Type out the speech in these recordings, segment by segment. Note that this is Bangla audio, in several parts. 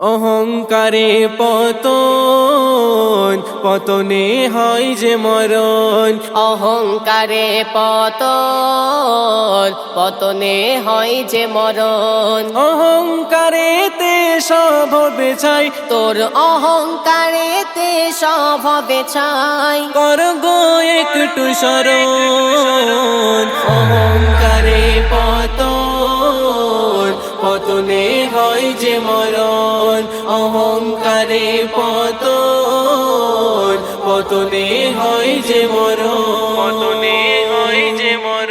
অহংকারে পতন, পতনে হয় যে মরণ। অহংকারে পতন, পতনে হয় যে মরণ। অহংকারেতে সব হবে ছাই, তোর অহংকারেতে সব হবে ছাই। কর গো একটু স্মরণ। অহংকারে পতন, পতনে হয় যে মরণ। অহংকারে পতন, পতনে হয় যে মরণ। পতনে হয় যে মরণ।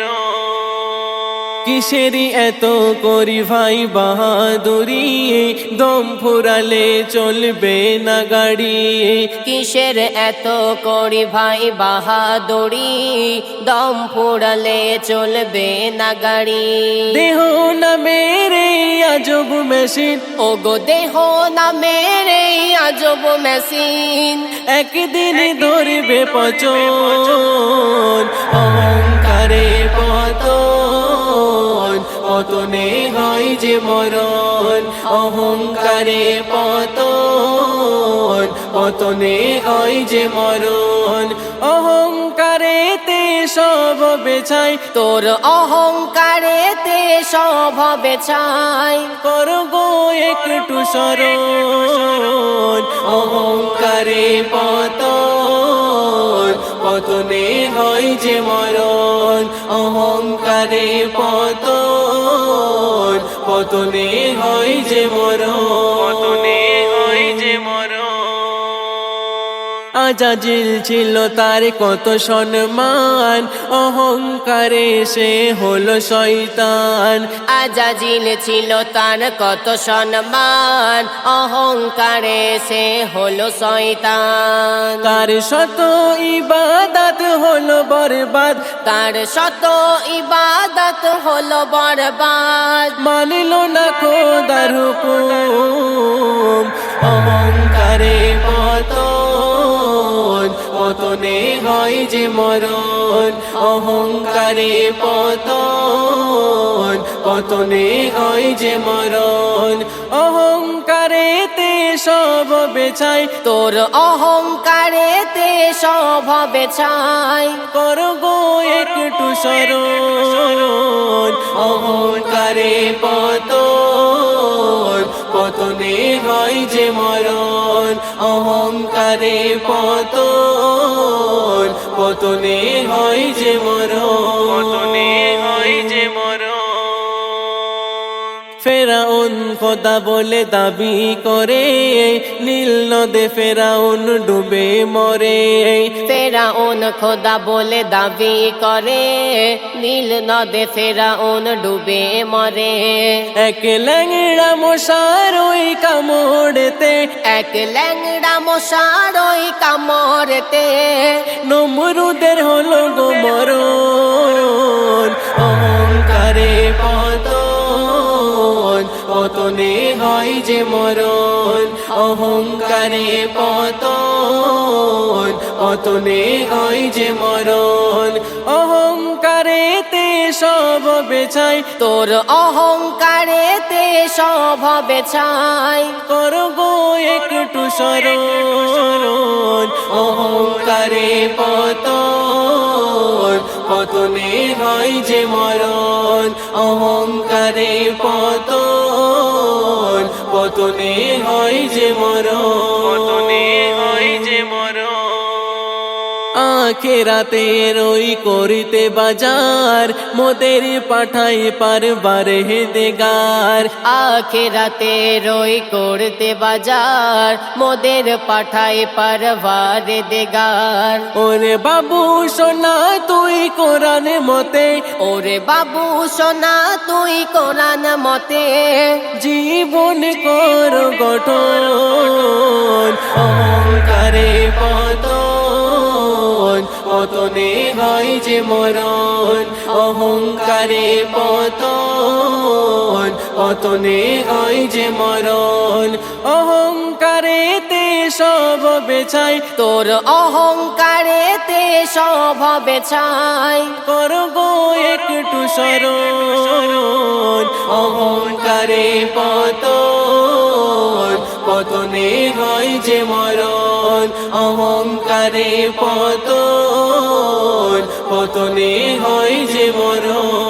কিসেরই এত করি ভাই বাহাদুরি, দম ফুরালে চলবে না গাড়ি। কিসের এত করি ভাই বাহাদুরি, দম ফুরালে চলবে না গাড়ি। দেহ না মেরে আজব মেশিন, ওগো দেহ না মেরে আজব মেশিন, একদিন ধরবে পচন। অহংকারে পতন, পতনে হয় যে মরণ। অহংকারে পতন, পতনে হয় যে মরণ। অহংকারেতে সব হবে ছাই, তোর অহংকারেতে সব হবে ছাই। কর গো একটু স্মরণ। অহংকারে পতন, পতনে হয় যে মরণ। অহংকারে পতন, পতনে হয় যে মরণ। পতনে হয় যে মরণ। আজাজিল ছিল তার কত সম্মান, অহংকারে সে হলো শয়তান। আজাজিল ছিল তার কত সম্মান, অহংকারে সে হলো শয়তান। তার শত ইবাদত হলো বরবাদ, তার শত ইবাদত হলো বরবাদ। মানল না খোদার হুকুম। অহংকারে পতন, পতনে হয় যে মরণ। অহংকারে পতন, পতনে হয় যে মরণ। অহংকারেতে সব হবে ছাই, তোর অহংকারেতে সব হবে ছাই। কর গো একটু স্মরণ। অহংকারে পতন, পতনে হয় যে মরণ। অহংকারে পতন, পতনে হয় যে মরণ। পতনে হয় যে মরণ। ফেরাউন খোদা বলে দাবি করে, নীল নদে ফেরাউন ডুবে মরে। ফেরাউন খোদা বলে দাবি করে, নীল নদে ফেরাউন ডুবে মরে। এক ল্যাংড়া মশার ওই কামড়েতে, এক ল্যাংড়া মশার ওই কামড়েতে, নমরুদের হলো গো মরণ। অহংকারে পতন, পতনে হয় যে মরণ। অহংকারে পতন, পতনে হয় যে মরণ। অহংকারেতে সব হবে ছাই, তোর অহংকারেতে সব হবে ছাই। কর গো একটু স্মরণ। অহংকারে পতন, পতনে হয় যে মরণ। অহংকারে পতন, পতনে হয় যে মরণ। পতনে হয় যে মরণ। আখেরাতের ওই করিতে বাজার, মোদের পাঠাই পারবার হেদেগার। আখিরাতে রই করতে বাজার, মোদের পাঠায় পারবার দেগার। ওরে বাবু সোনা তুই কোরআন মতে, ওরে বাবু সোনা তুই কোরআন মতে, জীবন কর গঠন। অহংকারে পতন, পতনে হয় যে মরণ। অহংকারে পতন, পতনে হয় যে মরণ। অহংকারেতে সব হবে ছাই, তোর অহংকারেতে সব হবে ছাই। কর গো একটু স্মরণ। অহংকারে পতন, পতনে হয় যে মরণ অহংকারে পতন পতনে হয় যে মরণ